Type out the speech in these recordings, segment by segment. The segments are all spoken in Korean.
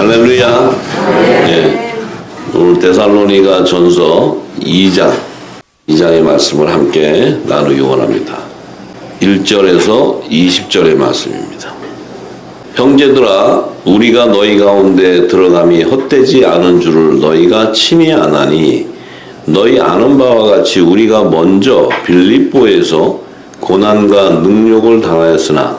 할렐루야. 예. 오늘 데살로니가 전서 2장의 말씀을 함께 나누기 원합니다. 1절에서 20절의 말씀입니다. 형제들아, 우리가 너희 가운데 들어감이 헛되지 않은 줄을 너희가 침이 안 하니, 너희 아는 바와 같이 우리가 먼저 빌립보에서 고난과 능욕을 당하였으나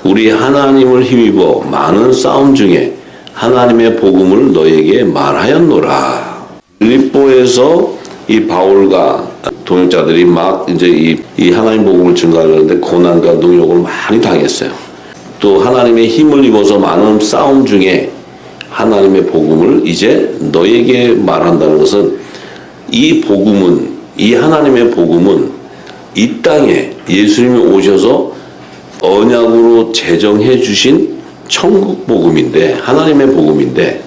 우리 하나님을 힘입어 많은 싸움 중에 하나님의 복음을 너희에게 말하였노라. 빌립보에서 이 바울과 동역자들이 막 이제 이 하나님 복음을 증거하려는데 고난과 능욕을 많이 당했어요. 또 하나님의 힘을 입어서 많은 싸움 중에 하나님의 복음을 이제 너희에게 말한다는 것은, 이 복음은, 이 하나님의 복음은 이 땅에 예수님이 오셔서 언약으로 제정해 주신 천국 복음인데, 하나님의 복음인데,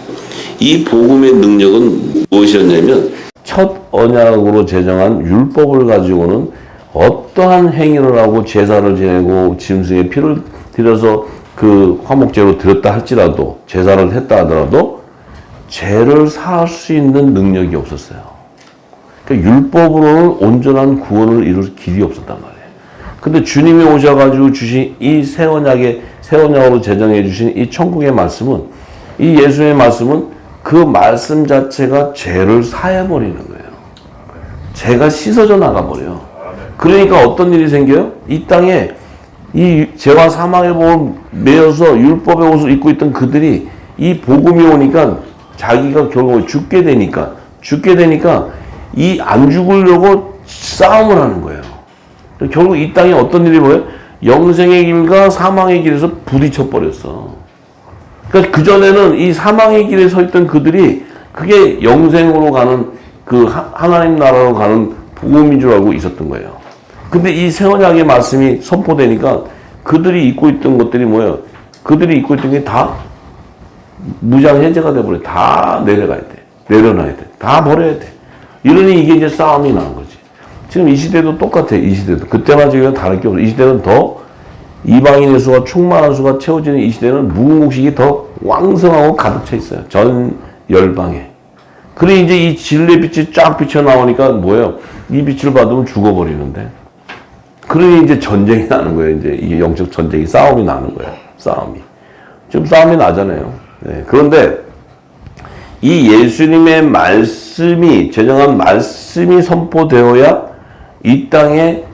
이 복음의 능력은 무엇이었냐면 첫 언약으로 제정한 율법을 가지고는 어떠한 행위를 하고 제사를 지내고 짐승의 피를 들여서 그 화목제로 드렸다 할지라도, 제사를 했다 하더라도 죄를 사할 수 있는 능력이 없었어요. 그러니까 율법으로는 온전한 구원을 이룰 길이 없었단 말이에요. 근데 주님이 오셔가지고 주신 이 새 언약으로 제정해 주신 이 천국의 말씀은, 이 예수의 말씀은 그 말씀 자체가 죄를 사해버리는 거예요. 죄가 씻어져 나가버려요. 그러니까 어떤 일이 생겨요? 이 땅에 이 죄와 사망의 복을 메어서 율법의 옷을 입고 있던 그들이 이 복음이 오니까 자기가 결국 죽게 되니까 이 안 죽으려고 싸움을 하는 거예요. 결국 이 땅에 어떤 일이 뭐예요? 영생의 길과 사망의 길에서 부딪혀 버렸어. 그러니까 그전에는 이 사망의 길에 서 있던 그들이 그게 영생으로 가는, 그 하나님 나라로 가는 복음인 줄 알고 있었던 거예요. 근데 이 새 언약의 말씀이 선포되니까 그들이 입고 있던 것들이 뭐예요? 그들이 입고 있던 게 다 무장 해제가 돼버려. 다 내려가야 돼. 내려놔야 돼. 다 버려야 돼. 이러니 이게 이제 싸움이 나는 거지. 지금 이 시대도 똑같아. 이 시대도. 그때만 지금 다를 게 없어. 이 시대는 더 이방인의 수가, 충만한 수가 채워지는 이 시대는 무국식이 더 왕성하고 가득 차 있어요. 전 열방에. 그래 이제 이 진리의 빛이 쫙 비쳐 나오니까 뭐예요? 이 빛을 받으면 죽어버리는데. 그러니 이제 전쟁이 나는 거예요. 이제 이게 영적 전쟁이, 싸움이 나는 거예요. 싸움이. 지금 싸움이 나잖아요. 네. 그런데 이 예수님의 말씀이, 제정한 말씀이 선포되어야 이 땅에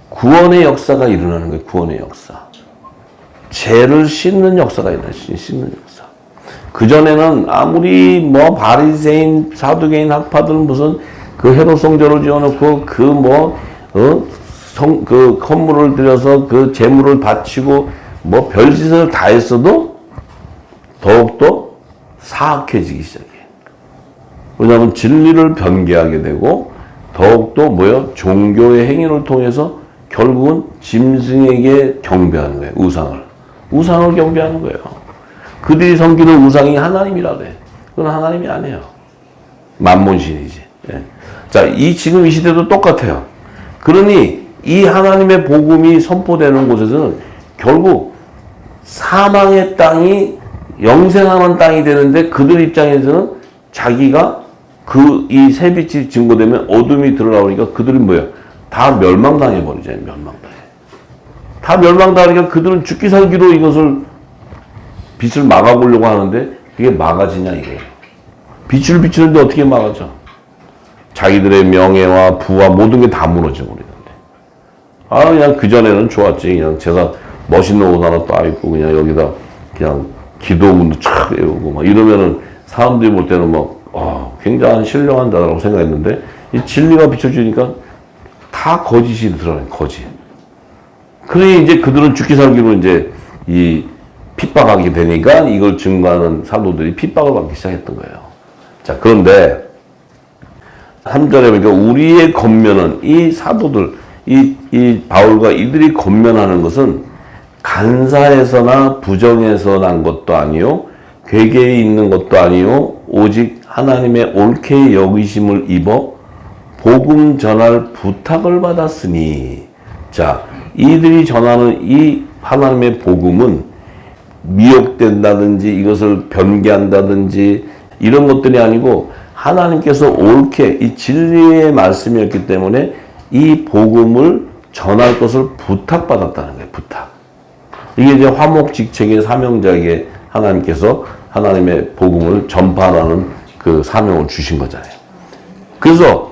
구원의 역사가 일어나는 거예요. 구원의 역사. 죄를 씻는 역사가 일어나요. 씻는 역사. 그전에는 아무리 뭐 바리새인, 사두개인 학파들은 무슨 그 헤롯 성전을 지어놓고 그 헌물을 들여서 그 제물을 바치고 뭐 별짓을 다 했어도 더욱더 사악해지기 시작해요. 왜냐하면 진리를 변개하게 되고 더욱더 뭐요? 종교의 행위를 통해서 결국은 짐승에게 경배하는 거예요. 우상을 경배하는 거예요. 그들이 섬기는 우상이 하나님이라 그래. 그건 하나님이 아니에요. 만몬신이지. 예. 자, 지금 이 시대도 똑같아요. 그러니 이 하나님의 복음이 선포되는 곳에서는 결국 사망의 땅이 영생하는 땅이 되는데, 그들 입장에서는 자기가 이 새빛이 증거되면 어둠이 드러나오니까 그들은 뭐예요? 다 멸망당해 버리잖아요. 다 멸망당하니까 그들은 죽기 살기로 이것을 빛을 막아보려고 하는데 그게 막아지냐 이거예요. 빛을 비추는데 어떻게 막아져? 자기들의 명예와 부와 모든 게 다 무너져 버리는데. 그냥 그전에는 좋았지. 그냥 제사 멋있는 옷 하나 딱 입고 그냥 여기다 그냥 기도문도 촥 외우고 막 이러면은 사람들이 볼 때는 막 굉장한 신령한다라고 생각했는데, 이 진리가 비춰주니까 다 거짓이 드러나요. 거짓. 그러니 이제 그들은 죽기 살기로 이제 이 핍박하게 되니까 이걸 증거하는 사도들이 핍박을 받기 시작했던 거예요. 자, 그런데 3절에 보니까 우리의 권면은, 이 사도들, 이 바울과 이들이 권면하는 것은 간사에서나 부정에서 난 것도 아니요, 괴계에 있는 것도 아니요, 오직 하나님의 옳게 여기심을 입어 복음 전할 부탁을 받았으니. 자, 이들이 전하는 이 하나님의 복음은 미혹된다든지 이것을 변개한다든지 이런 것들이 아니고 하나님께서 옳게 이 진리의 말씀이었기 때문에 이 복음을 전할 것을 부탁받았다는 거예요. 부탁. 이게 이제 화목직책의 사명자에게 하나님께서 하나님의 복음을 전파하라는 그 사명을 주신 거잖아요. 그래서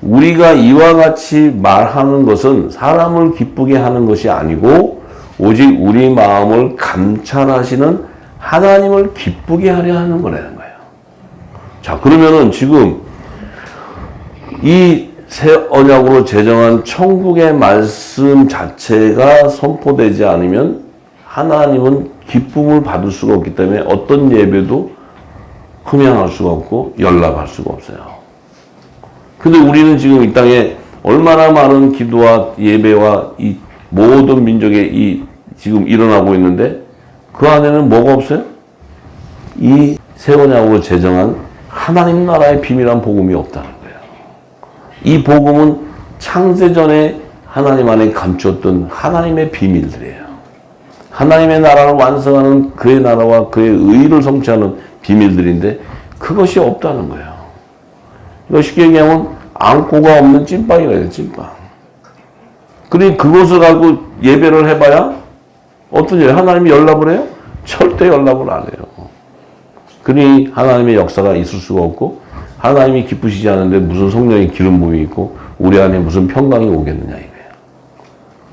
우리가 이와 같이 말하는 것은 사람을 기쁘게 하는 것이 아니고 오직 우리 마음을 감찰하시는 하나님을 기쁘게 하려 하는 거라는 거예요. 자, 그러면은 지금 이 새 언약으로 제정한 천국의 말씀 자체가 선포되지 않으면 하나님은 기쁨을 받을 수가 없기 때문에 어떤 예배도 흠양할 수가 없고 연락할 수가 없어요. 근데 우리는 지금 이 땅에 얼마나 많은 기도와 예배와 이 모든 민족의 이 지금 일어나고 있는데 그 안에는 뭐가 없어요? 이 새 언약으로 제정한 하나님 나라의 비밀한 복음이 없다는 거예요. 이 복음은 창세전에 하나님 안에 감추었던 하나님의 비밀들이에요. 하나님의 나라를 완성하는 그의 나라와 그의 의를 성취하는 비밀들인데 그것이 없다는 거예요. 이거 쉽게 얘기하면 앙코가 없는 찐빵이라 해요. 찐빵. 그러니 그것을 가지고 예배를 해봐야 어떤 일 하나님이 연락을 해요? 절대 연락을 안 해요. 그러니 하나님의 역사가 있을 수가 없고 하나님이 기쁘시지 않은데 무슨 성령의 기름 부음이 있고 우리 안에 무슨 평강이 오겠느냐 이거예요.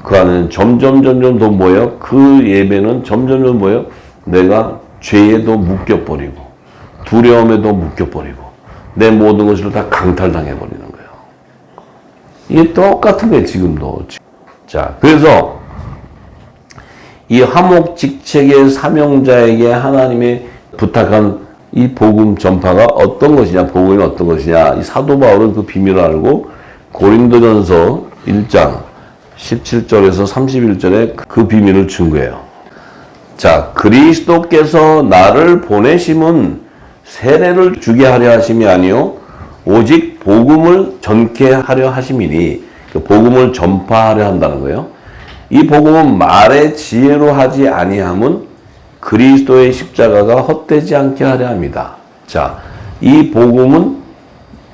그 안에는 점점 더 뭐예요? 그 예배는 점점 뭐예요? 내가 죄에도 묶여버리고 두려움에도 묶여버리고 내 모든 것을 다 강탈당해버리는 거예요. 이게 똑같은 거예요. 지금도. 자, 그래서 이 화목직책의 사명자에게 하나님의 부탁한 이 복음 전파가 어떤 것이냐, 복음이 어떤 것이냐, 이 사도 바울은 그 비밀을 알고 고린도전서 1장 17절에서 31절에 그 비밀을 증거해요. 자, 그리스도께서 나를 보내심은 세례를 주게 하려 하심이 아니요 오직 복음을 전케 하려 하심이니, 그 복음을 전파하려 한다는 거예요. 이 복음은 말의 지혜로 하지 아니함은 그리스도의 십자가가 헛되지 않게 하려 합니다. 자, 이 복음은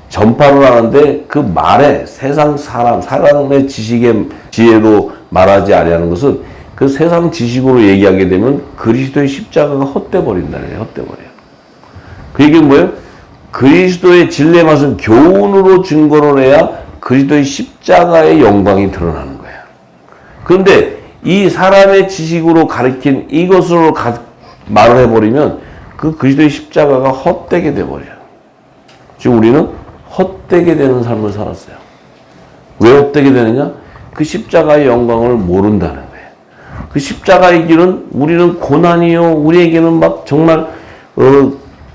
전파를 하는데 그 말에 세상 사람의 지식의 지혜로 말하지 아니하는 것은 그 세상 지식으로 얘기하게 되면 그리스도의 십자가가 헛돼 버린다는 거예요. 헛돼 버려요. 그 얘기는 뭐예요? 그리스도의 진리의 말씀 교훈으로 증거를 해야 그리스도의 십자가의 영광이 드러나는 거예요. 그런데 이 사람의 지식으로 가르친 이것으로 말을 해버리면 그 그리스도의 십자가가 헛되게 돼버려요. 지금 우리는 헛되게 되는 삶을 살았어요. 왜 헛되게 되느냐? 그 십자가의 영광을 모른다는 거예요. 그 십자가의 길은 우리는 고난이요, 우리에게는 막 정말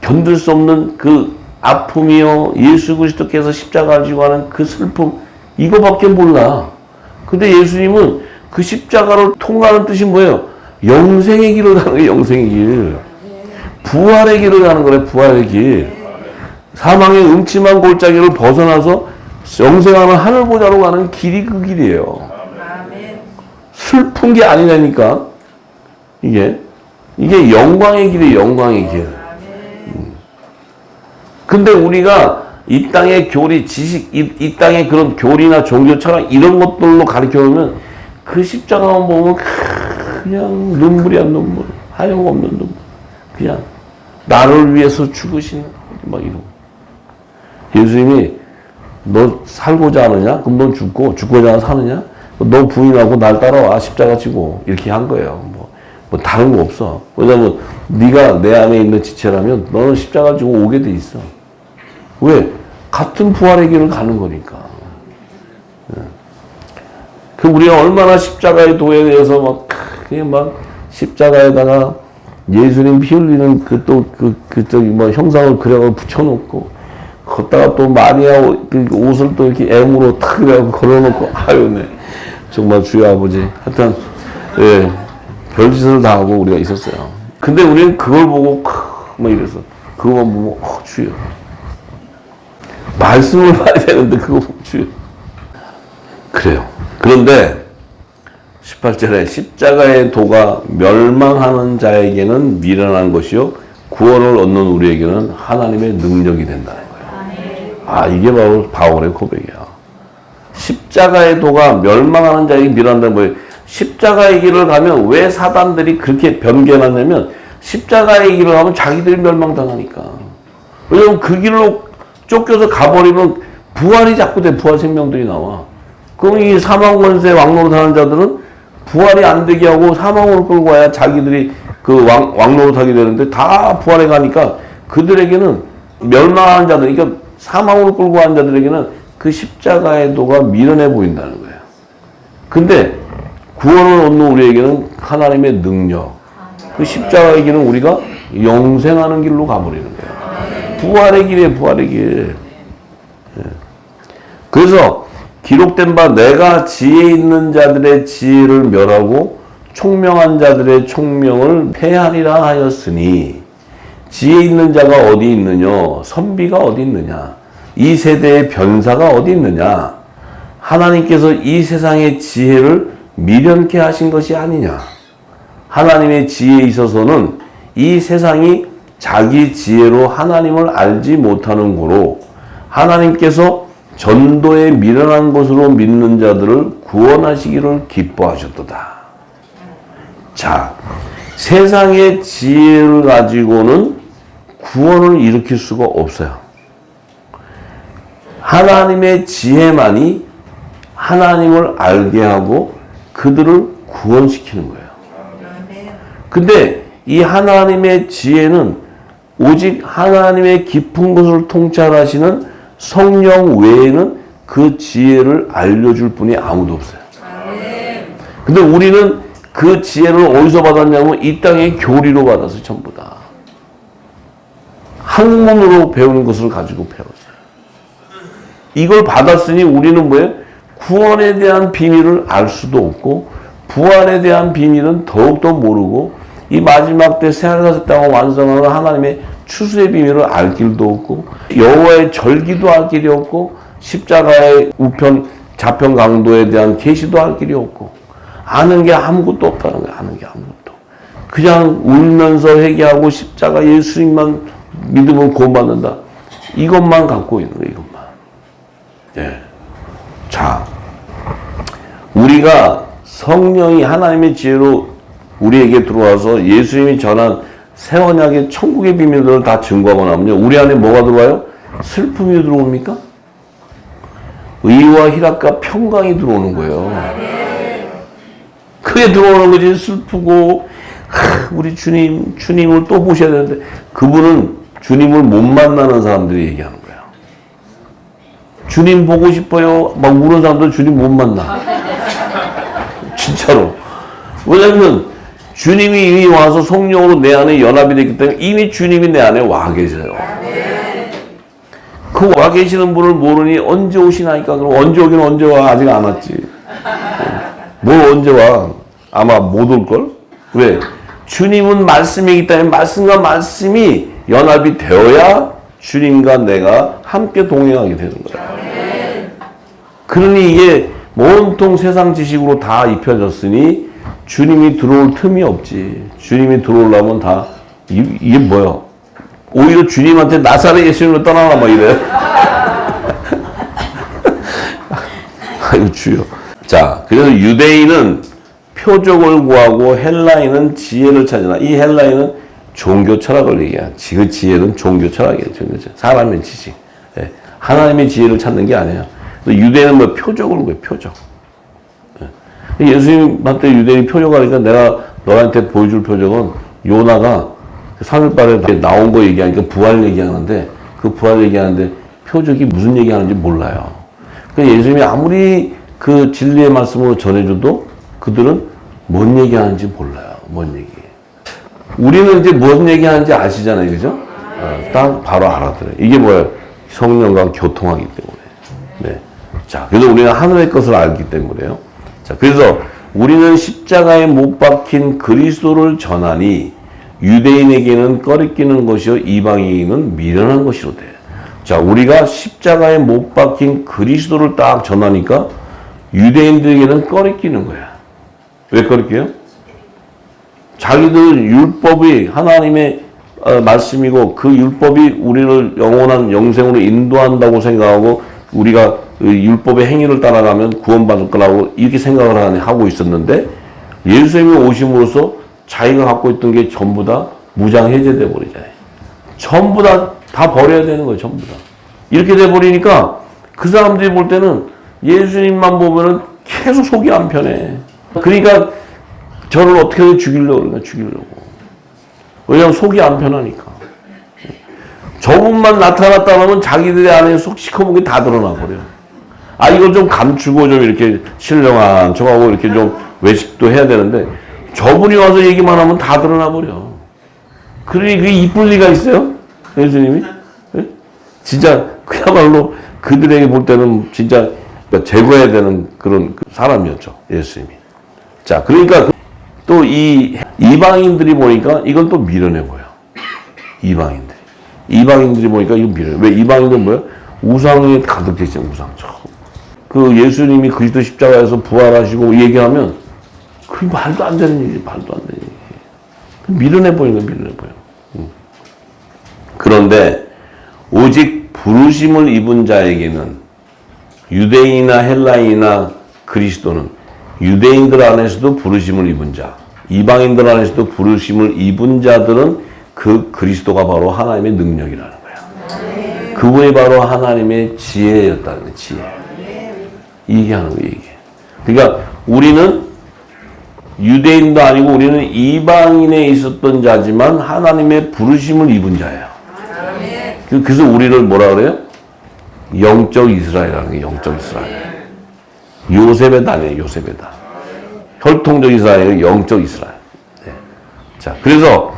견딜 수 없는 그 아픔이요, 예수 그리스도께서 십자가를 지고 하는 그 슬픔, 이거밖에 몰라. 근데 예수님은 그 십자가를 통과하는 뜻이 뭐예요? 영생의 길을 가는 거예요. 영생의 길. 부활의 길을 가는 거래. 부활의 길. 사망의 음침한 골짜기를 벗어나서 영생하는 하늘보좌로 가는 길이 그 길이에요. 슬픈 게 아니라니까. 이게 영광의 길이에요. 영광의 길. 근데 우리가 이 땅의 교리, 지식, 이 땅의 그런 교리나 종교 철학 이런 것들로 가르쳐오면 그 십자가만 보면 그냥 눈물이야, 눈물. 하염없는 눈물. 그냥 나를 위해서 죽으시는 막 이러고. 예수님이 너 살고자 하느냐? 그럼 넌 죽고자 사느냐? 너 부인하고 날 따라와. 십자가 지고. 이렇게 한 거예요. 뭐 다른 거 없어. 왜냐면 네가 내 안에 있는 지체라면 너는 십자가 지고 오게 돼 있어. 왜? 같은 부활의 길을 가는 거니까. 그 우리가 얼마나 십자가의 도에 대해서 막 십자가에다가 예수님 피 흘리는 형상을 그려서 붙여놓고, 걷다가 또 마리아 그 옷을 또 이렇게 M으로 탁 걸어놓고, 아유, 네. 정말 주여 아버지. 하여튼, 예, 별짓을 다 하고 우리가 있었어요. 근데 우리는 그걸 보고, 막 이래서, 그거만 보면, 주여. 말씀을 봐야 되는데, 그거 보면 주여. 그래요. 그런데 18절에 십자가의 도가 멸망하는 자에게는 미련한 것이요 구원을 얻는 우리에게는 하나님의 능력이 된다는 거예요. 이게 바로 바울의 고백이야. 십자가의 도가 멸망하는 자에게 미련한다는 거예요. 십자가의 길을 가면 왜 사단들이 그렇게 변개놨냐면 십자가의 길을 가면 자기들이 멸망당하니까. 왜냐면 그 길로 쫓겨서 가버리면 부활이 자꾸 돼. 부활 생명들이 나와. 그럼 이 사망 권세 왕노릇 하는 자들은 부활이 안 되게 하고 사망으로 끌고 와야 자기들이 그 왕노릇 하게 되는데 다 부활해 가니까 그들에게는 멸망하는 자들, 그러니까 사망으로 끌고 가는 자들에게는 그 십자가의 도가 미련해 보인다는 거예요. 근데 구원을 얻는 우리에게는 하나님의 능력, 그 십자가의 길은 우리가 영생하는 길로 가버리는 거예요. 부활의 길이에요, 부활의 길. 그래서 기록된 바 내가 지혜 있는 자들의 지혜를 멸하고 총명한 자들의 총명을 폐하리라 하였으니 지혜 있는 자가 어디 있느냐? 선비가 어디 있느냐? 이 세대의 변사가 어디 있느냐? 하나님께서 이 세상의 지혜를 미련케 하신 것이 아니냐? 하나님의 지혜에 있어서는 이 세상이 자기 지혜로 하나님을 알지 못하는 고로 하나님께서 전도에 미련한 것으로 믿는 자들을 구원하시기를 기뻐하셨도다. 자, 세상의 지혜를 가지고는 구원을 일으킬 수가 없어요. 하나님의 지혜만이 하나님을 알게 하고 그들을 구원시키는 거예요. 근데 이 하나님의 지혜는 오직 하나님의 깊은 것을 통찰하시는 성령 외에는 그 지혜를 알려줄 분이 아무도 없어요. 근데 우리는 그 지혜를 어디서 받았냐면 이 땅의 교리로 받아서 전부 다. 학문으로 배우는 것을 가지고 배웠어요. 이걸 받았으니 우리는 뭐예요? 구원에 대한 비밀을 알 수도 없고 부활에 대한 비밀은 더욱더 모르고 이 마지막 때 새하늘과 땅을 완성하는 하나님의 추수의 비밀을 알 길도 없고 여호와의 절기도 알 길이 없고 십자가의 우편 좌편 강도에 대한 계시도 알 길이 없고 아는 게 아무것도 없다는 거예요. 아는 게 아무것도. 그냥 울면서 회개하고 십자가 예수님만 믿으면 구원받는다. 이것만 갖고 있는 거예요. 이것만. 예. 자, 우리가 성령이 하나님의 지혜로 우리에게 들어와서 예수님이 전한 새 언약의 천국의 비밀들을 다 증거하고 나면요. 우리 안에 뭐가 들어와요? 슬픔이 들어옵니까? 의와 희락과 평강이 들어오는 거예요. 그게 들어오는 거지. 슬프고 우리 주님을 또 보셔야 되는데 그분은 주님을 못 만나는 사람들이 얘기하는 거예요. 주님 보고 싶어요. 막 우는 사람들 주님 못 만나. 진짜로. 왜냐면 주님이 이미 와서 성령으로 내 안에 연합이 됐기 때문에 이미 주님이 내 안에 와 계세요. 그 와 계시는 분을 모르니 언제 오시나니까. 그럼 언제 오긴 언제 와. 아직 안 왔지. 뭘 언제 와. 아마 못 올걸? 왜? 주님은 말씀이기 때문에 말씀과 말씀이 연합이 되어야 주님과 내가 함께 동행하게 되는 거야. 그러니 이게 온통 세상 지식으로 다 입혀졌으니 주님이 들어올 틈이 없지. 주님이 들어오려면 다 이게 뭐야? 오히려 주님한테 나사렛 예수님을 떠나라 막 이래. 아이고 주여. 자, 그래서 유대인은 표적을 구하고 헬라인은 지혜를 찾으나 이 헬라인은 종교 철학을 얘기해. 그 지혜는 종교 철학이에요. 사람의 지식. 예. 하나님의 지혜를 찾는 게 아니에요. 유대인은 뭐 표적을 구해. 표적. 예. 예수님한테 유대인이 표적하니까 내가 너한테 보여줄 표적은 요나가 3일발에 나온 거 얘기하니까 부활 얘기하는데 그 부활 얘기하는데 표적이 무슨 얘기하는지 몰라요. 그러니까 예수님이 아무리 그 진리의 말씀으로 전해줘도 그들은 뭔 얘기하는지 몰라요. 뭔 얘기. 우리는 이제 무슨 얘기하는지 아시잖아요. 그죠? 딱 바로 알아들어요. 이게 뭐예요? 성령과 교통하기 때문에. 네. 자, 그래서 우리는 하늘의 것을 알기 때문에요. 자, 그래서 우리는 십자가에 못 박힌 그리스도를 전하니 유대인에게는 꺼리끼는 것이요 이방인은 미련한 것이로되. 자, 우리가 십자가에 못 박힌 그리스도를 딱 전하니까 유대인들에게는 꺼리끼는 거야. 왜 그렇게 해요? 자기들 율법이 하나님의 말씀이고 그 율법이 우리를 영원한 영생으로 인도한다고 생각하고 우리가 율법의 행위를 따라가면 구원받을 거라고 이렇게 생각을 하고 있었는데 예수님이 오심으로써 자기가 갖고 있던 게 전부 다 무장해제돼 버리잖아요. 전부 다 버려야 되는 거예요. 전부 다. 이렇게 돼 버리니까 그 사람들이 볼 때는 예수님만 보면은 계속 속이 안 편해. 그러니까 저를 어떻게든 죽이려고 그러나 죽이려고. 왜냐하면 속이 안 편하니까. 저분만 나타났다 하면 자기들의 안에 속 시커먼 게 다 드러나 버려. 아, 이걸 좀 감추고 좀 이렇게 신령한 척하고 이렇게 좀 외식도 해야 되는데 저분이 와서 얘기만 하면 다 드러나 버려. 그러니 그게 이쁠 리가 있어요? 예수님이? 네? 진짜 그야말로 그들에게 볼 때는 진짜 제거해야 되는 그런 사람이었죠. 예수님이. 자, 그러니까 또 이 이방인들이 보니까 이건 또 밀어내 보여. 이방인들이 보니까 이거 밀어내. 왜 이방인들은 뭐야? 우상에 가득 차 있잖아요. 우상. 그 예수님이 그리스도 십자가에서 부활하시고 얘기하면 그게 말도 안 되는 얘기, 말도 안 되는 얘기. 밀어내 보이는 거 밀어내 보여. 그런데 오직 부르심을 입은 자에게는 유대인이나 헬라인이나 그리스도는 유대인들 안에서도 부르심을 입은 자, 이방인들 안에서도 부르심을 입은 자들은 그 그리스도가 바로 하나님의 능력이라는 거야. 그분이 바로 하나님의 지혜였다는 거야. 지혜. 이게 하는 거예요. 이게. 그러니까 우리는 유대인도 아니고 우리는 이방인에 있었던 자지만 하나님의 부르심을 입은 자예요. 그래서 우리를 뭐라 그래요? 영적 이스라엘이라는 게 영적 이스라엘. 요셉에다 아니에요. 요셉에다. 혈통적 이스라엘이 영적 이스라엘. 네. 자, 그래서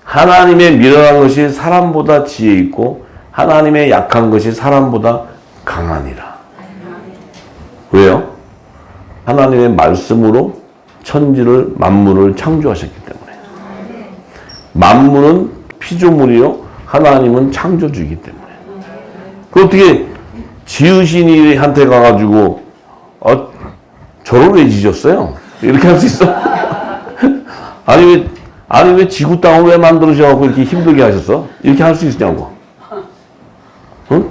하나님의 미련한 것이 사람보다 지혜 있고 하나님의 약한 것이 사람보다 강하니라. 왜요? 하나님의 말씀으로 천지를 만물을 창조하셨기 때문에. 만물은 피조물이요. 하나님은 창조주이기 때문에. 그 어떻게 지으신 이한테 가가지고 저를 왜 지셨어요? 이렇게 할 수 있어? 아니 왜 지구 땅을 왜 만들으셔갖고 이렇게 힘들게 하셨어? 이렇게 할 수 있냐고. 응?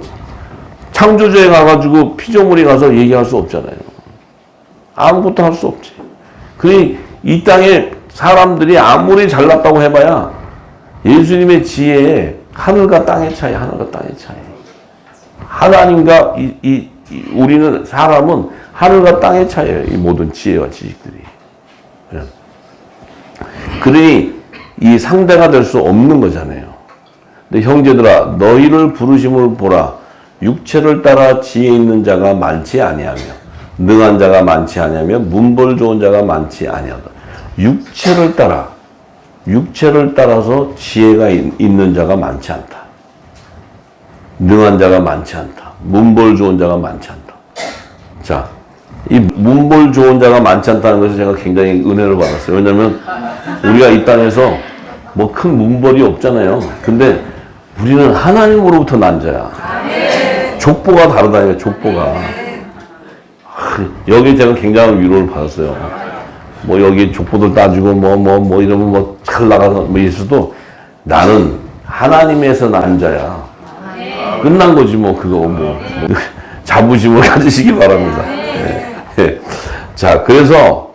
창조주에 가가지고 피조물이 가서 얘기할 수 없잖아요. 아무것도 할 수 없지. 그러니 이 땅에 사람들이 아무리 잘났다고 해봐야 예수님의 지혜에 하늘과 땅의 차이, 하늘과 땅의 차이. 하나님과 우리는 사람은 하늘과 땅의 차이예요. 이 모든 지혜와 지식들이. 그러니 이 상대가 될 수 없는 거잖아요. 근데 형제들아, 너희를 부르심을 보라. 육체를 따라 지혜 있는 자가 많지 아니하며 능한 자가 많지 아니하며 문벌 좋은 자가 많지 아니하다. 육체를 따라서 지혜가 있는 자가 많지 않다. 능한 자가 많지 않다. 문벌 좋은 자가 많지 않다. 자, 이 문벌 좋은 자가 많지 않다는 것을 제가 굉장히 은혜를 받았어요. 왜냐하면 우리가 이 땅에서 뭐 큰 문벌이 없잖아요. 근데 우리는 하나님으로부터 난 자야. 족보가 다르다니까, 족보가. 여기 제가 굉장한 위로를 받았어요. 뭐 여기 족보들 따지고 이러면 뭐 잘 나가서 뭐 있어도 나는 하나님에서 난 자야. 끝난 거지 뭐 그거 뭐 자부심을 가지시기 바랍니다. 네. 자, 그래서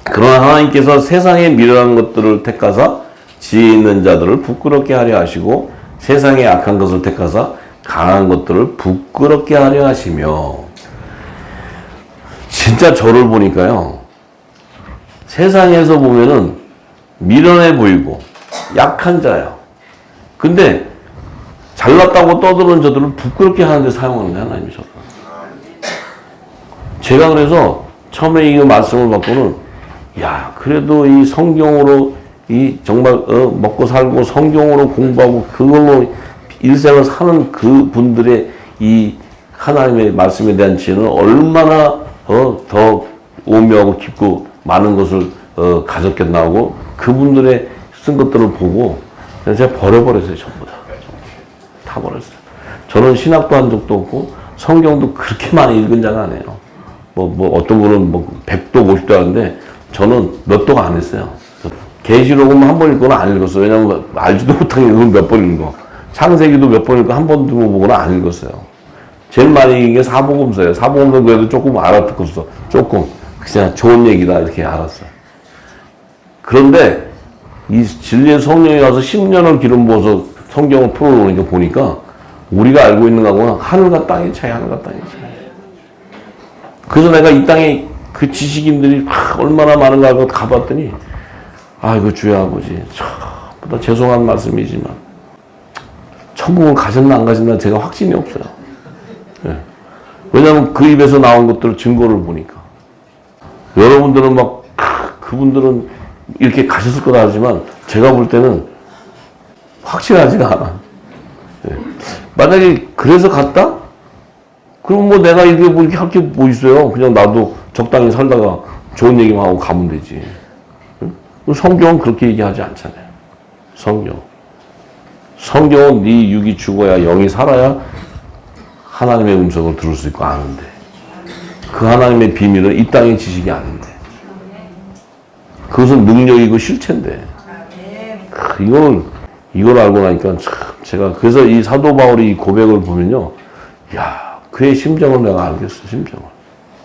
그러나 하나님께서 세상의 미련한 것들을 택하사 지혜 있는 자들을 부끄럽게 하려 하시고 세상의 악한 것을 택하사 강한 것들을 부끄럽게 하려 하시며. 진짜 저를 보니까요, 세상에서 보면은 미련해 보이고 약한 자예요. 근데 잘났다고 떠드는 저들을 부끄럽게 하는데 사용하는 게 하나님이 저를. 제가 그래서 처음에 이 말씀을 받고는 야, 그래도 이 성경으로 이 정말 먹고 살고 성경으로 공부하고 그걸로 일생을 사는 그 분들의 이 하나님의 말씀에 대한 지혜는 얼마나 더 오묘하고 깊고 많은 것을 가졌겠나 하고 그분들의 쓴 것들을 보고 제가 버려버렸어요. 전부 다 버렸어요. 저는 신학도 한 적도 없고 성경도 그렇게 많이 읽은 자가 아니에요. 어떤 분은 100도 50도 하는데 저는 몇 도가 안 했어요. 계시록은 한 번 읽거나 안 읽었어요. 왜냐면 알지도 못하게 읽으면 몇 번 읽어. 창세기도 몇 번 읽고 한 번도 보거나 안 읽었어요. 제일 많이 읽은 게 사복음서예요. 사복음서 그래도 조금 알아듣었어. 조금. 그냥 좋은 얘기다 이렇게 알았어요. 그런데 이 진리의 성령이 와서 10년을 기름 부어서 성경을 풀어놓으니까 보니까 우리가 알고 있는 거하고는 하늘과 땅의 차이, 하늘과 땅의 차이. 그래서 내가 이 땅에 그 지식인들이 얼마나 많은가 하고 가봤더니 이거 주여 아버지, 참보다 죄송한 말씀이지만 천국을 가셨나 안 가셨나 제가 확신이 없어요. 예. 왜냐하면 그 입에서 나온 것들 증거를 보니까 여러분들은 그분들은 이렇게 가셨을 거다 하지만 제가 볼 때는 확실하지가 않아. 예. 만약에 그래서 갔다? 그럼 내가 이렇게 할 게 뭐 있어요? 그냥 나도 적당히 살다가 좋은 얘기만 하고 가면 되지. 예? 성경은 그렇게 얘기하지 않잖아요. 성경은 네 육이 죽어야 영이 살아야 하나님의 음성을 들을 수 있고 아는데 그 하나님의 비밀은 이 땅의 지식이 아닌데 그것은 능력이고 실체인데 이걸 알고 나니까 참 제가 그래서 이 사도 바울이 이 고백을 보면요, 그의 심정을 내가 알겠어.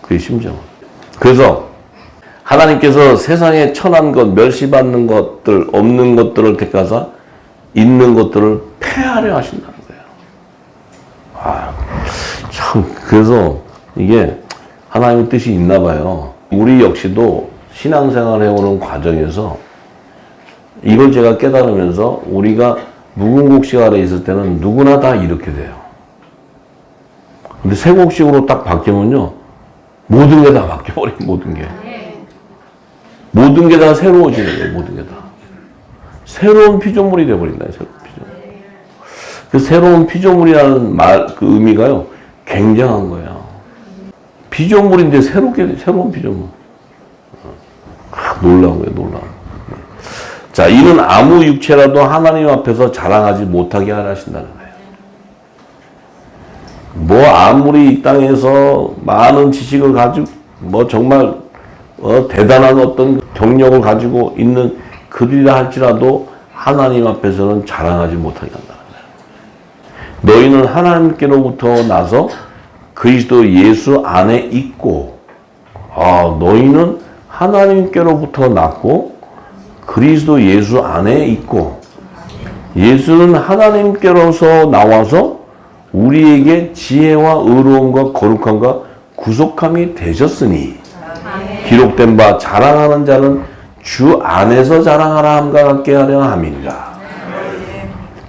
그의 심정을. 그래서 하나님께서 세상에 천한 것, 멸시받는 것들, 없는 것들을 택하사 있는 것들을 폐하려 하신다는 거예요. 참 그래서 이게 하나님의 뜻이 있나 봐요. 우리 역시도 신앙생활 해오는 과정에서 이걸 제가 깨달으면서 우리가 무궁국식 아래 있을 때는 누구나 다 이렇게 돼요. 근데 세곡식으로 딱 바뀌면요, 모든 게 다 바뀌어버려요. 모든 게 다 새로워지는 거예요. 모든 게 다 새로운 피조물이 되어버린다. 새로운 피조물. 그 새로운 피조물이라는 그 의미가요, 굉장한 거예요. 피조물인데 새로운 피조물. 놀라운 거예요. 놀라운 거예요. 자, 이는 아무 육체라도 하나님 앞에서 자랑하지 못하게 하려 하신다는 거예요. 아무리 이 땅에서 많은 지식을 가지고, 정말, 대단한 어떤 경력을 가지고 있는 그들이라 할지라도 하나님 앞에서는 자랑하지 못하게 한다는 거예요. 너희는 하나님께로부터 나서 그리스도 예수 안에 있고, 너희는 하나님께로부터 났고, 그리스도 예수 안에 있고, 예수는 하나님께로서 나와서 우리에게 지혜와 의로움과 거룩함과 구속함이 되셨으니 기록된 바 자랑하는 자는 주 안에서 자랑하라 함과 같게 하려 함이니라.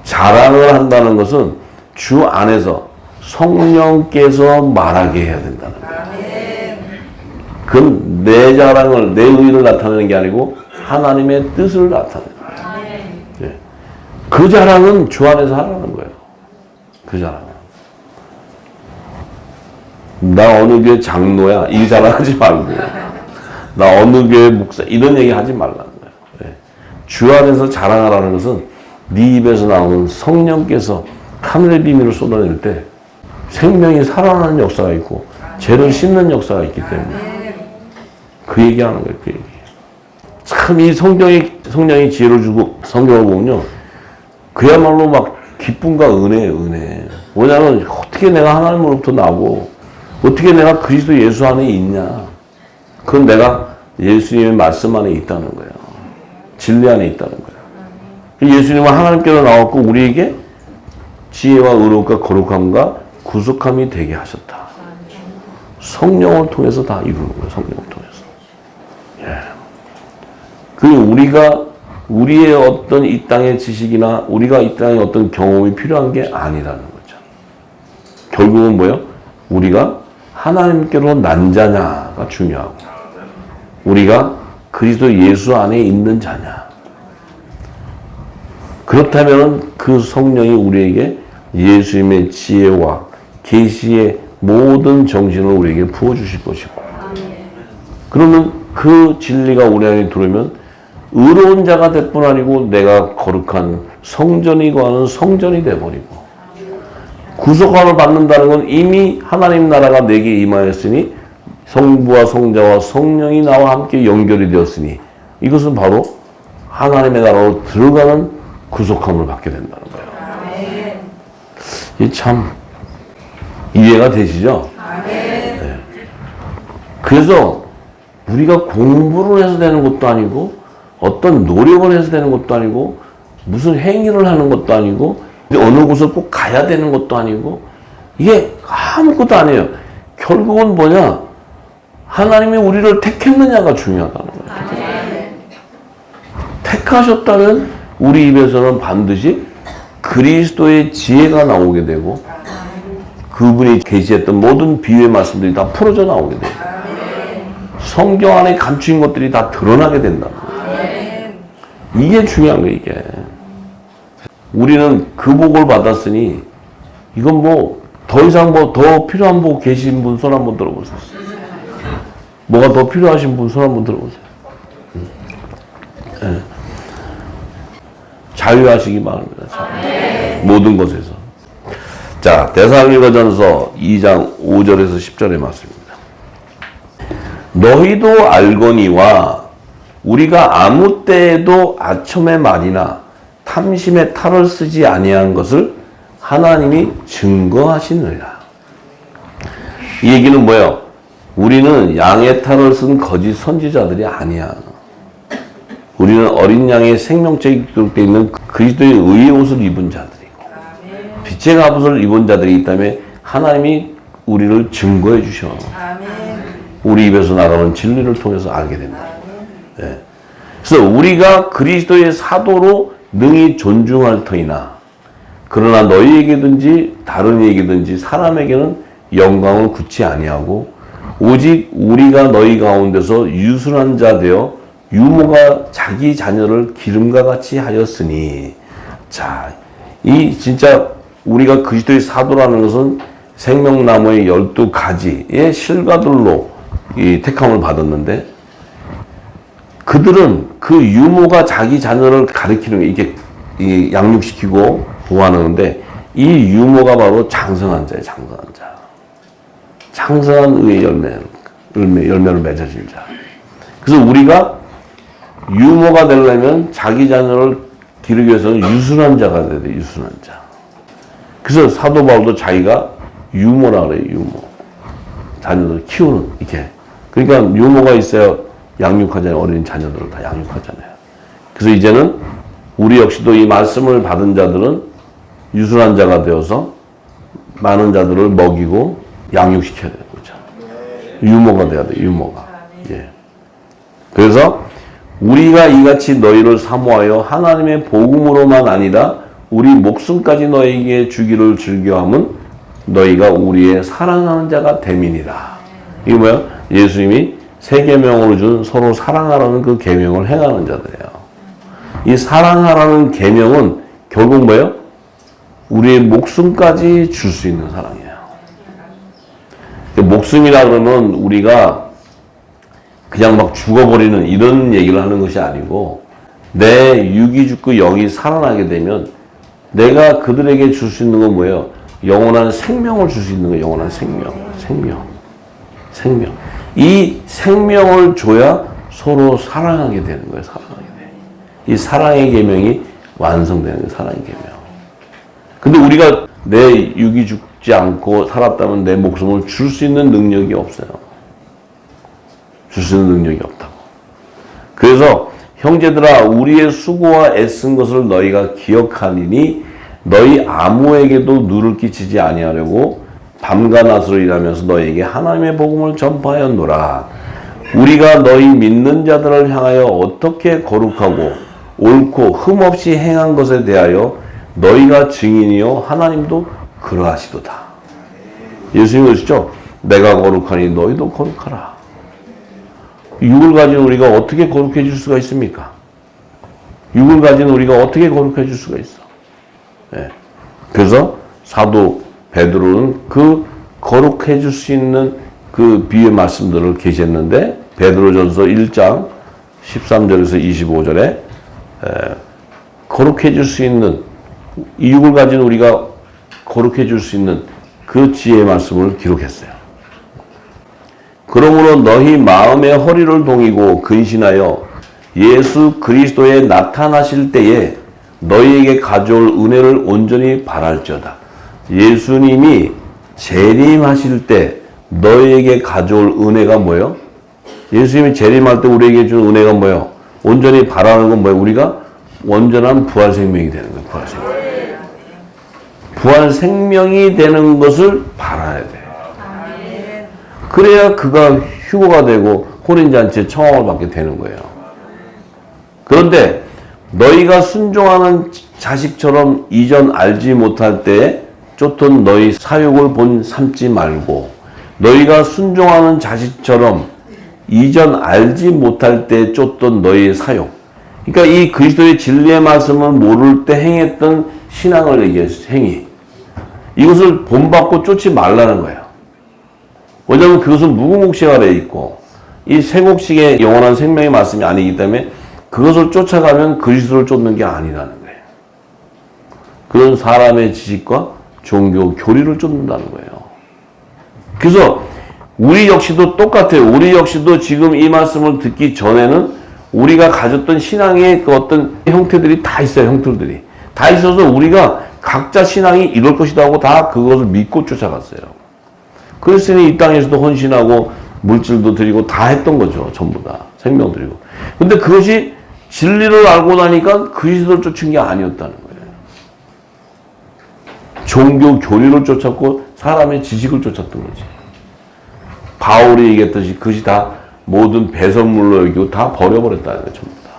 자랑을 한다는 것은 주 안에서 성령께서 말하게 해야 된다는 거예요. 그건 내 자랑을, 내 의를 나타내는 게 아니고 하나님의 뜻을 나타내는 거예요. 네. 그 자랑은 주 안에서 하라는 거예요. 그 자랑은. 나 어느 교회 장로야 이 자랑하지 말고, 나 어느 교회 목사 이런 얘기 하지 말라는 거예요. 네. 주 안에서 자랑하라는 것은 네 입에서 나오는 성령께서 하늘의 비밀을 쏟아낼 때 생명이 살아나는 역사가 있고 죄를 씻는 역사가 있기 때문에 그 얘기하는 거예요. 그 얘기. 참 이 성령이 지혜를 주고 성경을 보면요, 그야말로 막 기쁨과 은혜예요. 은혜. 뭐냐면 어떻게 내가 하나님으로부터 나고 어떻게 내가 그리스도 예수 안에 있냐. 그건 내가 예수님의 말씀 안에 있다는 거예요. 진리 안에 있다는 거예요. 예수님은 하나님께서 나왔고 우리에게 지혜와 의로움과 거룩함과 구속함이 되게 하셨다. 성령을 통해서 다 이루는 거예요. 성령을 통해서. 예. 우리의 어떤 이 땅의 지식이나 우리가 이 땅의 어떤 경험이 필요한 게 아니라는 거죠. 결국은 뭐예요? 우리가 하나님께로 난 자냐가 중요하고 우리가 그리스도 예수 안에 있는 자냐. 그렇다면 그 성령이 우리에게 예수님의 지혜와 계시의 모든 정신을 우리에게 부어주실 것이고, 그러면 그 진리가 우리 안에 들어오면 의로운 자가 될 뿐 아니고 내가 거룩한 성전이 거하는 성전이 되어버리고, 구속함을 받는다는 건 이미 하나님 나라가 내게 임하였으니 성부와 성자와 성령이 나와 함께 연결이 되었으니 이것은 바로 하나님의 나라로 들어가는 구속함을 받게 된다는 거예요. 이 참 이해가 되시죠? 네. 그래서 우리가 공부를 해서 되는 것도 아니고 어떤 노력을 해서 되는 것도 아니고 무슨 행위를 하는 것도 아니고 어느 곳을 꼭 가야 되는 것도 아니고 이게 아무것도 아니에요. 결국은 뭐냐? 하나님이 우리를 택했느냐가 중요하다는 거예요. 택하셨다면 우리 입에서는 반드시 그리스도의 지혜가 나오게 되고 그분이 계시했던 모든 비유의 말씀들이 다 풀어져 나오게 되고 성경 안에 감추인 것들이 다 드러나게 된다는 거예요. 이게 중요한 거예요. 이게. 우리는 그 복을 받았으니 이건 뭐 더 이상 뭐 더 필요한 복 계신 분 손 한번 들어보세요. 뭐가 더 필요하신 분 손 한번 들어보세요. 네. 자유하시기 바랍니다. 자유. 모든 것에서. 자, 데살로니가전서 2장 5절에서 10절의 말씀입니다. 너희도 알거니와 우리가 아무 때에도 아첨의 말이나 탐심의 탈을 쓰지 아니한 것을 하나님이 증거하시느니라. 이 얘기는 뭐예요? 우리는 양의 탈을 쓴 거짓 선지자들이 아니야. 우리는 어린 양의 생명책이 기록되어 있는 그리스도의 의의 옷을 입은 자들이고 빛의 갑옷을 입은 자들이 있다면 하나님이 우리를 증거해 주셔. 우리 입에서 나가는 진리를 통해서 알게 된다. 네. 그래서 우리가 그리스도의 사도로 능히 존중할 터이나 그러나 너희에게든지 다른 이에게든지 사람에게는 영광을 굳이 아니하고 오직 우리가 너희 가운데서 유순한 자 되어 유모가 자기 자녀를 기름과 같이 하였으니. 자, 이 진짜 우리가 그리스도의 사도라는 것은 생명나무의 12가지의 실과들로 이 택함을 받았는데 그들은 그 유모가 자기 자녀를 가리키는 게 이게 이 양육시키고 보호하는데 이 유모가 바로 장성한 자예요. 장성한 자. 장성한 의의 열매를 맺어질 자. 그래서 우리가 유모가 되려면 자기 자녀를 기르기 위해서는 유순한 자가 돼야 돼. 유순한 자. 그래서 사도 바울도 자기가 유모라 그래요. 유모. 자녀들 키우는 이렇게. 그러니까 유모가 있어야 양육하잖아요. 어린 자녀들을 다 양육하잖아요. 그래서 이제는 우리 역시도 이 말씀을 받은 자들은 유순한 자가 되어서 많은 자들을 먹이고 양육시켜야 되는 거죠. 유모가 돼야 돼. 유모가. 예. 그래서 우리가 이같이 너희를 사모하여 하나님의 복음으로만 아니라 우리 목숨까지 너희에게 주기를 즐겨함은 너희가 우리의 사랑하는 자가 됨이니라. 이게 뭐야? 예수님이 세 계명으로 준 서로 사랑하라는 그 계명을 행하는 자들이에요. 이 사랑하라는 계명은 결국 뭐예요? 우리의 목숨까지 줄 수 있는 사랑이에요. 목숨이라 그러면 우리가 그냥 막 죽어버리는 이런 얘기를 하는 것이 아니고 내 육이 죽고 영이 살아나게 되면 내가 그들에게 줄 수 있는 건 뭐예요? 영원한 생명을 줄 수 있는 거예요. 영원한 생명. 이 생명을 줘야 서로 사랑하게 되는 거예요. 사랑하게 돼. 이 사랑의 계명이 완성되는 거예요. 사랑의 계명. 근데 우리가 내 육이 죽지 않고 살았다면 내 목숨을 줄 수 있는 능력이 없어요. 줄 수 있는 능력이 없다고. 그래서 형제들아 우리의 수고와 애쓴 것을 너희가 기억하니니 너희 아무에게도 누를 끼치지 아니하려고 밤과 낮으로 일하면서 너희에게 하나님의 복음을 전파하였노라. 우리가 너희 믿는 자들을 향하여 어떻게 거룩하고 옳고 흠없이 행한 것에 대하여 너희가 증인이요 하나님도 그러하시도다. 예수님이 그러시죠? 내가 거룩하니 너희도 거룩하라. 육을 가진 우리가 어떻게 거룩해질 수가 있습니까? 육을 가진 우리가 어떻게 거룩해질 수가 있어? 네. 그래서 사도 베드로는 그 거룩해질 수 있는 그 비유의 말씀들을 계시했는데 베드로전서 1장 13절에서 25절에 거룩해질 수 있는 이 육을 가진 우리가 거룩해질 수 있는 그 지혜의 말씀을 기록했어요. 그러므로 너희 마음의 허리를 동이고 근신하여 예수 그리스도에 나타나실 때에 너희에게 가져올 은혜를 온전히 바랄지어다. 예수님이 재림하실 때 너희에게 가져올 은혜가 뭐예요? 예수님이 재림할 때 우리에게 준 은혜가 뭐예요? 온전히 바라는 건 뭐예요? 우리가 온전한 부활 생명이 되는 거예요. 부활 생명. 부활 생명이 되는 것을 바라야 돼요. 그래야 그가 휴거가 되고 혼인잔치에 청함을 받게 되는 거예요. 그런데 너희가 순종하는 자식처럼 이전 알지 못할 때에 쫓던 너희 사욕을 본 삼지 말고 너희가 순종하는 자식처럼 이전 알지 못할 때 쫓던 너희의 사욕. 그러니까 이 그리스도의 진리의 말씀을 모를 때 행했던 신앙을 얘기해서 행위. 이것을 본받고 쫓지 말라는 거예요. 왜냐하면 그것은 무궁묵시 아래에 있고 이 세곡식의 영원한 생명의 말씀이 아니기 때문에 그것을 쫓아가면 그리스도를 쫓는 게 아니라는 거예요. 그런 사람의 지식과 종교 교리를 쫓는다는 거예요. 그래서 우리 역시도 똑같아요. 우리 역시도 지금 이 말씀을 듣기 전에는 우리가 가졌던 신앙의 그 어떤 형태들이 다 있어요. 형태들이 다 있어서 우리가 각자 신앙이 이럴 것이다 하고 다 그것을 믿고 쫓아갔어요. 그랬으니 이 땅에서도 헌신하고 물질도 드리고 다 했던 거죠. 전부 다 생명 드리고. 근데 그것이 진리를 알고 나니까 그리스도를 쫓은 게 아니었다는 거예요. 종교 교리를 쫓았고 사람의 지식을 쫓았던 거지. 바울이 얘기했듯이 그것이 다 모든 배설물로 여기고 다 버려버렸다는 거예요. 전부 다.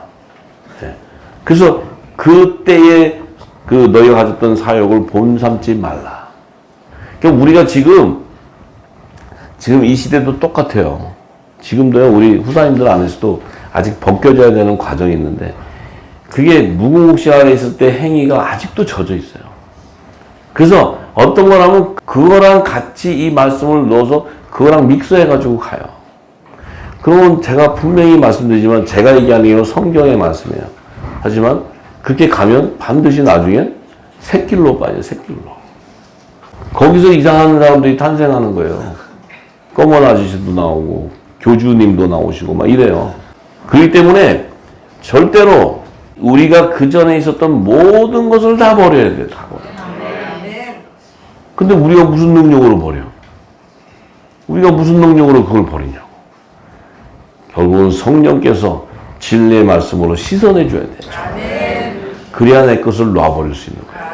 네. 그래서 그때의 그 너희가 가졌던 사욕을 본삼지 말라. 그러니까 우리가 지금 이 시대도 똑같아요. 지금도요, 우리 후사님들 안에서도 아직 벗겨져야 되는 과정이 있는데, 그게 무궁묵시 아래 있을 때 행위가 아직도 젖어 있어요. 그래서 어떤 거라면 그거랑 같이 이 말씀을 넣어서 그거랑 믹스해가지고 가요. 그러면 제가 분명히 말씀드리지만 제가 얘기하는 게 성경의 말씀이에요. 하지만 그렇게 가면 반드시 나중에 새길로 빠져요. 새길로. 거기서 이상한 사람들이 탄생하는 거예요. 검은 아저씨도 나오고 교주님도 나오시고 막 이래요. 그렇기 때문에 절대로 우리가 그 전에 있었던 모든 것을 다 버려야 돼요. 다 버려야 돼요. 근데 우리가 무슨 능력으로 버려? 우리가 무슨 능력으로 그걸 버리냐고. 결국은 성령께서 진리의 말씀으로 씻어내 줘야 돼요. 그래야 내 것을 놔버릴 수 있는 거예요.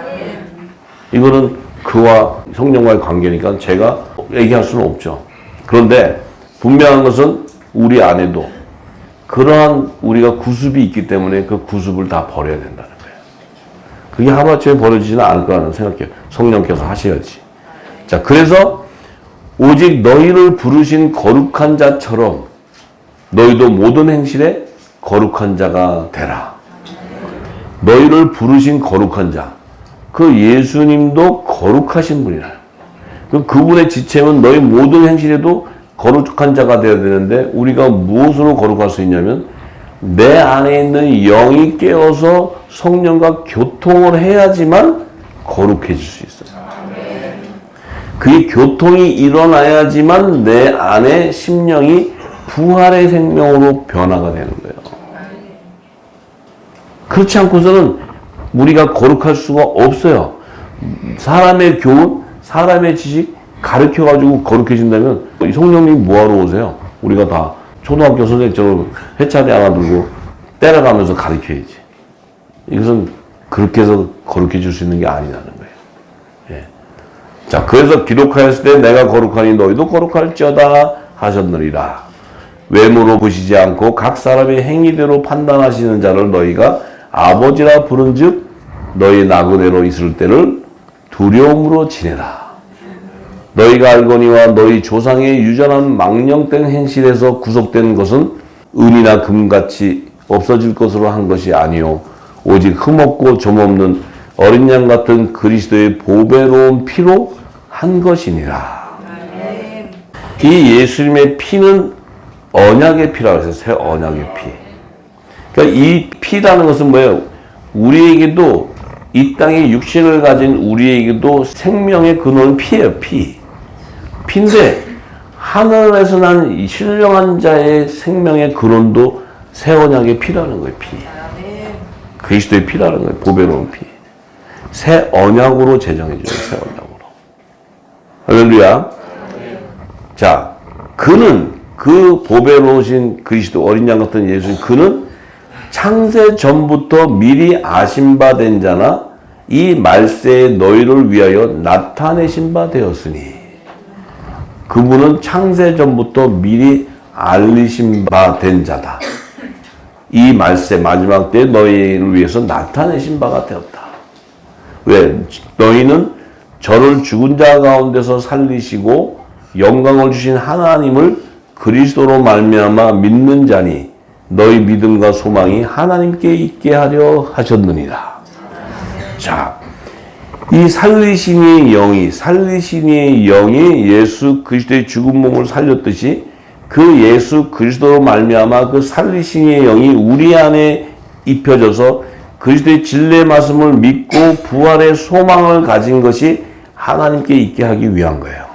이거는 그와 성령과의 관계니까 제가 얘기할 수는 없죠. 그런데 분명한 것은 우리 안에도 그러한 우리가 구습이 있기 때문에 그 구습을 다 버려야 된다는 거예요. 그게 하루아침에 버려지지는 않을 거라는 생각해요. 성령께서 하셔야지. 자, 그래서 오직 너희를 부르신 거룩한 자처럼 너희도 모든 행실에 거룩한 자가 되라. 너희를 부르신 거룩한 자. 그 예수님도 거룩하신 분이라. 그분의 지체는 너희 모든 행실에도 거룩한 자가 되어야 되는데 우리가 무엇으로 거룩할 수 있냐면 내 안에 있는 영이 깨어서 성령과 교통을 해야지만 거룩해질 수 있어요. 그게 교통이 일어나야지만 내 안에 심령이 부활의 생명으로 변화가 되는 거예요. 그렇지 않고서는 우리가 거룩할 수가 없어요. 사람의 교훈, 사람의 지식 가르쳐가지고 거룩해진다면 성령님이 뭐하러 오세요? 우리가 다 초등학교 선생님처럼 회차대 하나 들고 때려가면서 가르쳐야지. 이것은 그렇게 해서 거룩해질 수 있는 게 아니라는 거예요. 예. 자, 그래서 기록하였을 때 내가 거룩하니 너희도 거룩할지어다 하셨느니라. 외모로 보시지 않고 각 사람의 행위대로 판단하시는 자를 너희가 아버지라 부른즉 너희 나그네로 있을 때를 두려움으로 지내라. 너희가 알거니와 너희 조상의 유전한 망령된 행실에서 구속된 것은 은이나 금같이 없어질 것으로 한 것이 아니요 오직 흠없고 점없는 어린 양 같은 그리스도의 보배로운 피로 한 것이니라. 이 예수님의 피는 언약의 피라고 해서 새 언약의 피. 그러니까 이 피라는 것은 뭐예요? 우리에게도 이 땅에 육신을 가진 우리에게도 생명의 근원은 피예요. 피. 피인데 하늘에서 난 이 신령한 자의 생명의 근원도 새 언약에 피라는 거예요. 피. 그리스도의 피라는 거예요. 보배로운 피. 새 언약으로 제정해 줘요. 새 언약으로. 할렐루야. 자, 그는 그 보배로우신 그리스도 어린 양 같은 예수님, 그는 창세 전부터 미리 아신 바 된 자나 이 말세에 너희를 위하여 나타내신 바 되었으니, 그분은 창세 전부터 미리 알리신 바 된 자다. 이 말세 마지막 때에 너희를 위해서 나타내신 바가 되었다. 왜? 너희는 저를 죽은 자 가운데서 살리시고 영광을 주신 하나님을 그리스도로 말미암아 믿는 자니 너희 믿음과 소망이 하나님께 있게 하려 하셨느니라. 자, 이 살리신이의 영이 예수 그리스도의 죽은 몸을 살렸듯이 그 예수 그리스도로 말미암아 그 살리신이의 영이 우리 안에 입혀져서 그리스도의 진리의 말씀을 믿고 부활의 소망을 가진 것이 하나님께 있게 하기 위한 거예요.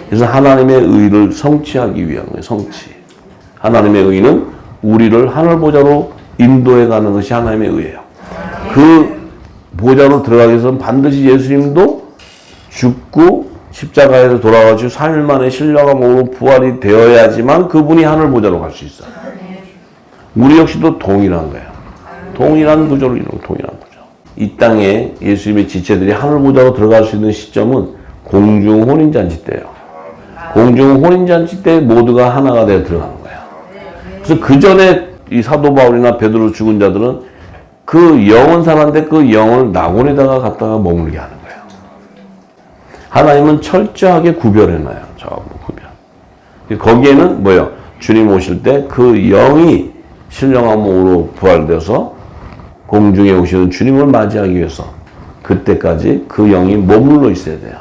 그래서 하나님의 의를 성취하기 위한 거예요. 성취. 하나님의 의는 우리를 하늘 보좌로 인도해 가는 것이 하나님의 의예요. 그 보좌로 들어가기 위해서는 반드시 예수님도 죽고 십자가에서 돌아가시고 3일 만에 신령한 몸으로 부활이 되어야지만 그분이 하늘 보좌로 갈 수 있어요. 우리 역시도 동일한 거예요. 동일한 구조로 이루는 동일한 구조. 이 땅에 예수님의 지체들이 하늘 보좌로 들어갈 수 있는 시점은 공중 혼인잔치 때예요. 공중 혼인잔치 때 모두가 하나가 되어 들어가는 거예요. 그래서 그 전에 이 사도 바울이나 베드로 죽은 자들은 그 영은 사는데 그 영을 낙원에다가 갖다가 머물게 하는 거예요. 하나님은 철저하게 구별해놔요. 전부 구별. 거기에는 뭐예요? 주님 오실 때 그 영이 신령한 몸으로 부활되어서 공중에 오시는 주님을 맞이하기 위해서 그때까지 그 영이 머물러 있어야 돼요.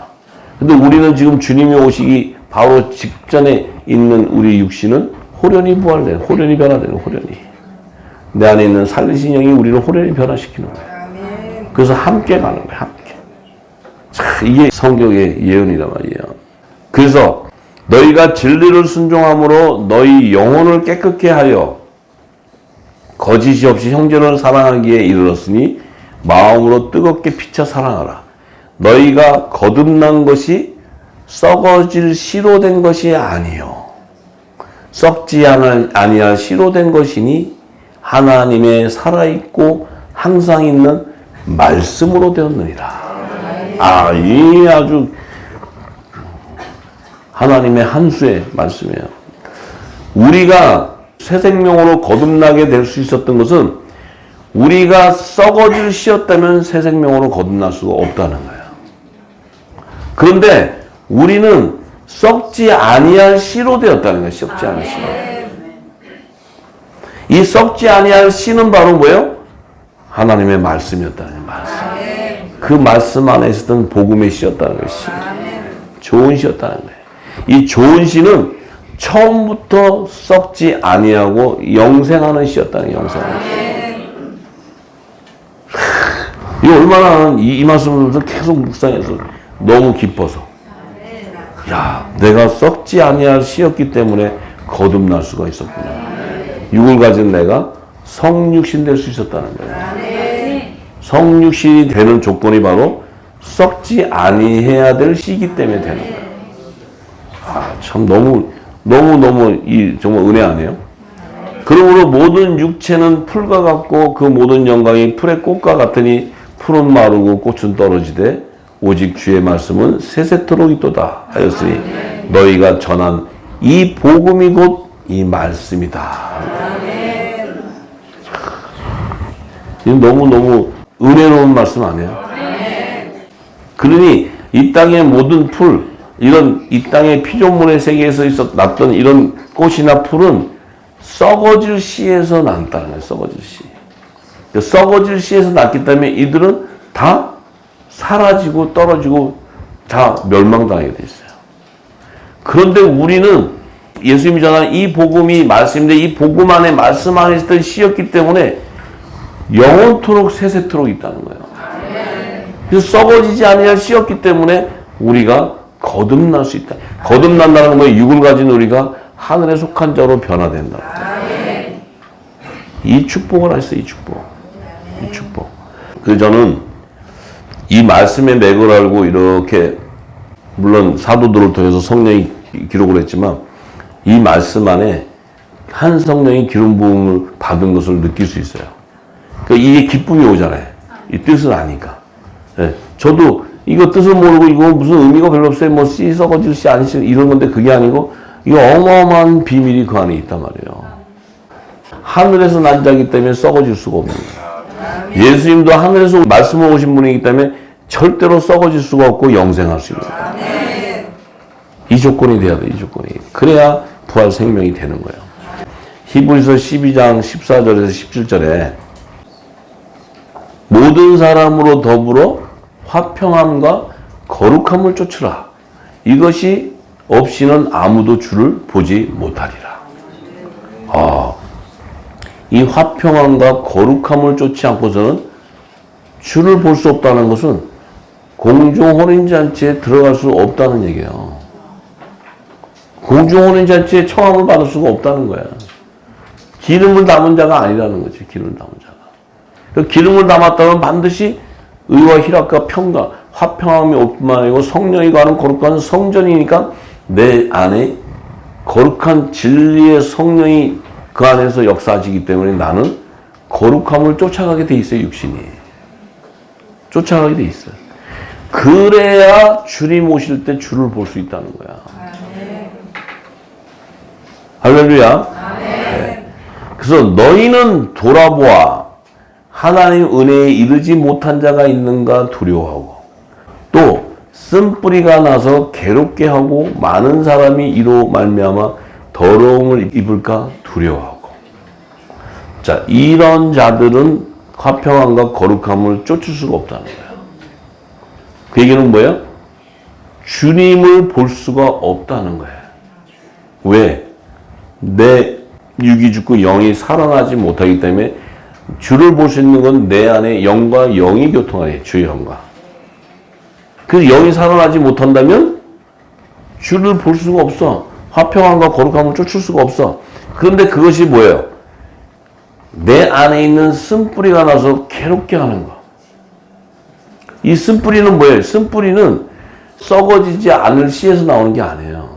근데 우리는 지금 주님이 오시기 바로 직전에 있는 우리 육신은 호련히 부활돼요. 호련히 변화되는 호련히. 내 안에 있는 살리신 영이 우리를 호련히 변화시키는 거예요. 그래서 함께 가는 거예요. 함께. 자, 이게 성경의 예언이란 말이에요. 그래서 너희가 진리를 순종함으로 너희 영혼을 깨끗게 하여 거짓이 없이 형제를 사랑하기에 이르렀으니 마음으로 뜨겁게 피차 사랑하라. 너희가 거듭난 것이 썩어질 씨로 된 것이 아니요 썩지 아니할 씨로 된 것이니 하나님의 살아있고 항상 있는 말씀으로 되었느니라. 아, 이 아주 하나님의 한 수의 말씀이에요. 우리가 새 생명으로 거듭나게 될 수 있었던 것은 우리가 썩어질 씨였다면 새 생명으로 거듭날 수가 없다는 거예요. 그런데 우리는 썩지 아니할 씨로 되었다는 거예요. 썩지 않을 씨로. 이 썩지 아니할 씨는 바로 뭐예요? 하나님의 말씀이었다는 거예요. 말씀. 그 말씀 안에 있었던 복음의 씨였다는 거예요. 씨. 좋은 씨였다는 거예요. 이 좋은 씨는 처음부터 썩지 아니하고 영생하는 씨였다는 거예요. 영생하는 씨. 이 얼마나 이 말씀을 계속 묵상해서 너무 기뻐서 야, 내가 썩지 아니할 씨였기 때문에 거듭날 수가 있었구나. 육을 가진 내가 성육신 될 수 있었다는 거예요. 성육신이 되는 조건이 바로 썩지 아니해야 될 씨이기 때문에 되는 거예요. 아, 참 너무 이 정말 은혜 아니에요? 그러므로 모든 육체는 풀과 같고 그 모든 영광이 풀의 꽃과 같으니 풀은 마르고 꽃은 떨어지되 오직 주의 말씀은 세세토록 있도다 하였으니 너희가 전한 이 복음이 곧 이 말씀이다. 이건 너무 은혜로운 말씀 아니에요? 그러니 이 땅의 모든 풀, 이런 이 땅의 피조물의 세계에서 났던 이런 꽃이나 풀은 썩어질 씨에서 났다는 거예요. 썩어질 씨. 썩어질 씨에서 났기 때문에 이들은 다 사라지고 떨어지고 다 멸망당하게 돼 있어요. 그런데 우리는 예수님이 전한 이 복음이 말씀인데 이 복음 안에 말씀 안에 있었던 씨였기 때문에 영원토록 세세토록 있다는 거예요. 그래서 썩어지지 아니할 씨였기 때문에 우리가 거듭날 수 있다. 거듭난다는 건 뭐예요? 육을 가진 우리가 하늘에 속한 자로 변화된다. 이 축복을 하셨어요. 이 축복. 이 축복. 그래서 저는 이 말씀의 맥을 알고 이렇게 물론 사도들을 통해서 성령이 기록을 했지만 이 말씀 안에 한 성령이 기름 부음을 받은 것을 느낄 수 있어요. 그러니까 이게 기쁨이 오잖아요. 이 뜻을 아니까. 네. 저도 이거 뜻을 모르고 이거 무슨 의미가 별로 없어요. 뭐 씨 썩어질 씨 아니 씨 이런 건데 그게 아니고 이거 어마어마한 비밀이 그 안에 있단 말이에요. 하늘에서 난 자이기 때문에 썩어질 수가 없는 거예요. 예수님도 하늘에서 말씀을 오신 분이기 때문에 절대로 썩어질 수가 없고 영생할 수 있는 거예요. 이 조건이 돼야 돼. 이 조건이. 그래야 부활 생명이 되는 거예요. 히브리서 12장 14절에서 17절에 모든 사람으로 더불어 화평함과 거룩함을 쫓으라. 이것이 없이는 아무도 주를 보지 못하리라. 이 화평함과 거룩함을 쫓지 않고서는 주를 볼 수 없다는 것은 공중 혼인잔치에 들어갈 수 없다는 얘기예요. 공중 혼인잔치에 청함을 받을 수가 없다는 거야. 기름을 담은 자가 아니라는 거지. 기름을 담은 자가. 그 기름을 담았다면 반드시 의와 희락과 평강, 화평함이 없뿐만 아니고 성령이 가는 거룩한 성전이니까 내 안에 거룩한 진리의 성령이 그 안에서 역사하시기 때문에 나는 거룩함을 쫓아가게 돼 있어요. 육신이. 쫓아가게 돼 있어요. 그래야 주님 오실 때 주를 볼 수 있다는 거야. 할렐루야. 네. 그래서 너희는 돌아보아 하나님 은혜에 이르지 못한 자가 있는가 두려워하고 또 쓴뿌리가 나서 괴롭게 하고 많은 사람이 이로 말미암아 더러움을 입을까 두려워하고. 자, 이런 자들은 화평함과 거룩함을 쫓을 수가 없다는 거예요. 그 얘기는 뭐예요? 주님을 볼 수가 없다는 거예요. 왜? 내 육이 죽고 영이 살아나지 못하기 때문에 주를 볼 수 있는 건 내 안에 영과 영이 교통하네. 주의 영과. 그래서 영이 살아나지 못한다면 주를 볼 수가 없어. 화평함과 거룩함을 쫓을 수가 없어. 그런데 그것이 뭐예요? 내 안에 있는 쓴뿌리가 나서 괴롭게 하는 거. 이 쓴뿌리는 뭐예요? 쓴뿌리는 썩어지지 않을 씨에서 나오는 게 아니에요.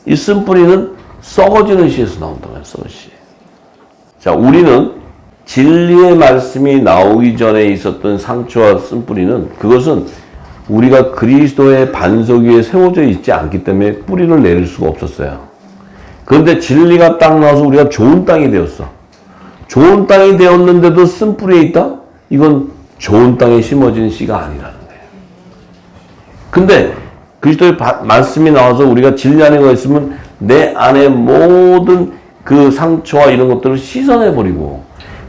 이 쓴뿌리는 썩어지는 씨에서 나온다고요. 썩은 씨. 자, 우리는 진리의 말씀이 나오기 전에 있었던 상처와 쓴뿌리는 그것은 우리가 그리스도의 반석 위에 세워져 있지 않기 때문에 뿌리를 내릴 수가 없었어요. 그런데 진리가 딱 나와서 우리가 좋은 땅이 되었어. 좋은 땅이 되었는데도 쓴뿌리에 있다? 이건 좋은 땅에 심어진 씨가 아니라는 거예요. 근데 그리스도의 말씀이 나와서 우리가 진리 안에 가 있으면 내 안에 모든 그 상처와 이런 것들을 씻어내버리고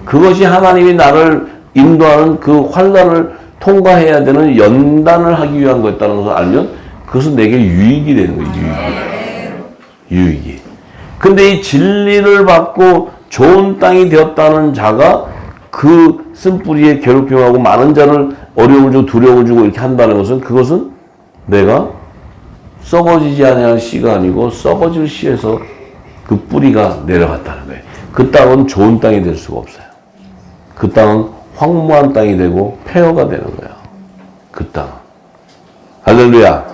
그것이 하나님이 나를 인도하는 그 환난을 통과해야 되는 연단을 하기 위한 거였다는 것을 알면 그것은 내게 유익이 되는 거예요. 유익이. 근데 이 진리를 받고 좋은 땅이 되었다는 자가 그 쓴뿌리에 괴롭힘하고 많은 자를 어려움을 주고 두려움을 주고 이렇게 한다는 것은 그것은 내가 썩어지지 않은 씨가 아니고 썩어질 씨에서 그 뿌리가 내려갔다는 거예요. 그 땅은 좋은 땅이 될 수가 없어요. 그 땅은 황무한 땅이 되고 폐허가 되는 거예요. 그 땅. 할렐루야.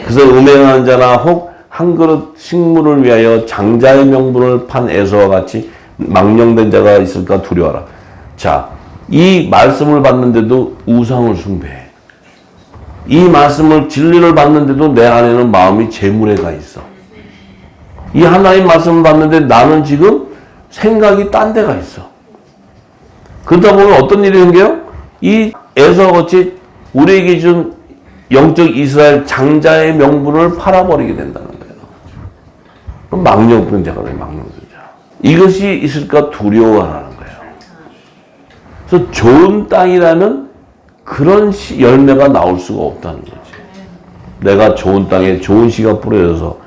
그래서 음행하는 자나 혹 한 그릇 식물을 위하여 장자의 명분을 판 에서와 같이 망령된 자가 있을까 두려워하라. 자, 이 말씀을 받는데도 우상을 숭배해. 이 말씀을 진리를 받는데도 내 안에는 마음이 재물에 가 있어. 이 하나님 말씀을 받는데 나는 지금 생각이 딴 데가 있어. 그러다 보면 어떤 일이 생겨요? 이 에서와 같이 우리에게 준 영적 이스라엘 장자의 명분을 팔아버리게 된다는 거예요. 그럼 망령된 자가 돼요. 망령된 자. 이것이 있을까 두려워하라는 거예요. 그래서 좋은 땅이라면 그런 열매가 나올 수가 없다는 거지. 내가 좋은 땅에 좋은 씨가 뿌려져서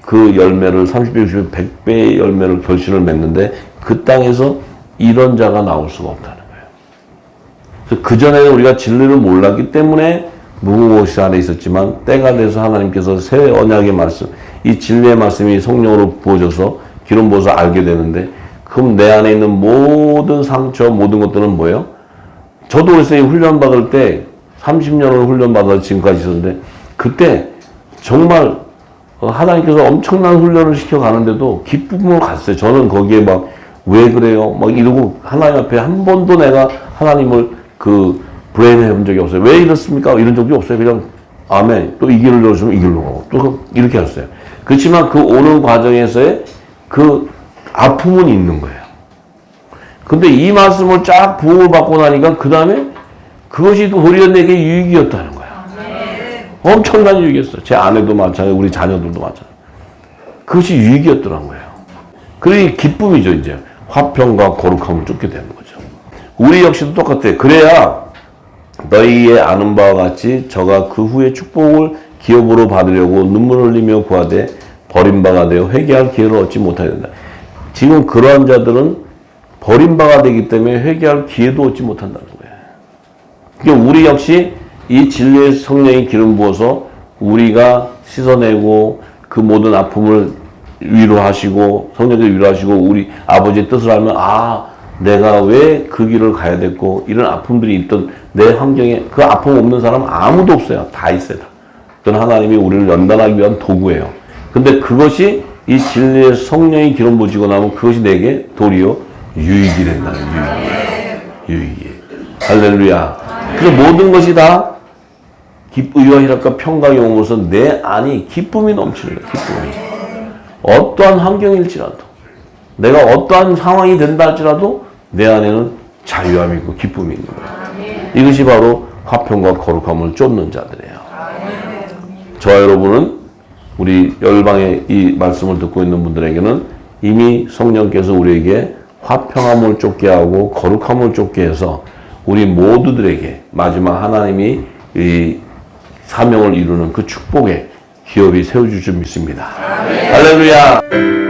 그 열매를 30배, 60배, 100배의 열매를 결실을 맺는데 그 땅에서 이런 자가 나올 수가 없다는 거예요. 그래서 그전에는 우리가 진리를 몰랐기 때문에 무궁무시 안에 있었지만 때가 돼서 하나님께서 새 언약의 말씀, 이 진리의 말씀이 성령으로 부어져서 기름 부어서 알게 되는데, 그럼 내 안에 있는 모든 상처, 모든 것들은 뭐예요? 저도 그래서 훈련 받을 때 30년을 훈련 받아 지금까지 있었는데, 그때 정말 하나님께서 엄청난 훈련을 시켜 가는데도 기쁨으로 갔어요. 저는 거기에 막 왜 그래요? 막 이러고 하나님 앞에 한 번도 내가 하나님을 브레인해 본 적이 없어요. 왜 이렇습니까? 이런 적이 없어요. 그냥 아멘. 또 이 길을 열어주면 이 길로 가고 또 이렇게 했어요. 그렇지만 그 오는 과정에서의 그 아픔은 있는 거예요. 근데 이 말씀을 쫙 부흥을 받고 나니까 그 다음에 그것이 도리어 내게 유익이었다는 거예요. 엄청난 유익이었어요. 제 아내도 마찬가지고 우리 자녀들도 마찬가지고. 그것이 유익이었더란 거예요. 그러니 기쁨이죠. 이제 화평과 거룩함을 쫓게 되는 거죠. 우리 역시도 똑같아요. 그래야 너희의 아는 바와 같이 저가 그 후에 축복을 기업으로 받으려고 눈물 흘리며 구하되 버림바가 되어 회개할 기회를 얻지 못하게 된다. 지금 그러한 자들은 버림바가 되기 때문에 회개할 기회도 얻지 못한다는 거예요. 그러니까 우리 역시 이 진리의 성령이 기름 부어서 우리가 씻어내고 그 모든 아픔을 위로하시고 성령께서 위로하시고 우리 아버지의 뜻을 알면 내가 왜 그 길을 가야 됐고 이런 아픔들이 있던 내 환경에 그 아픔 없는 사람 아무도 없어요. 다 있어요. 그건 하나님이 우리를 연단하기 위한 도구예요. 근데 그것이 이 진리의 성령이 기름 부어지고 나면 그것이 내게 도리어 유익이 된다는 유익이. 할렐루야. 그래서 모든 것이 다 의와 희락과 평강이 옴으로써 내 안이 기쁨이 넘치는 거예요. 기쁨이. 어떠한 환경일지라도 내가 어떠한 상황이 된다 할지라도 내 안에는 자유함이 있고 기쁨이 있는 거예요. 이것이 바로 화평과 거룩함을 쫓는 자들이에요. 저와 여러분은 우리 열방의 이 말씀을 듣고 있는 분들에게는 이미 성령께서 우리에게 화평함을 쫓게 하고 거룩함을 쫓게 해서 우리 모두들에게 마지막 하나님이 이 사명을 이루는 그 축복의 기업이 세워줄 줄 믿습니다. 할렐루야.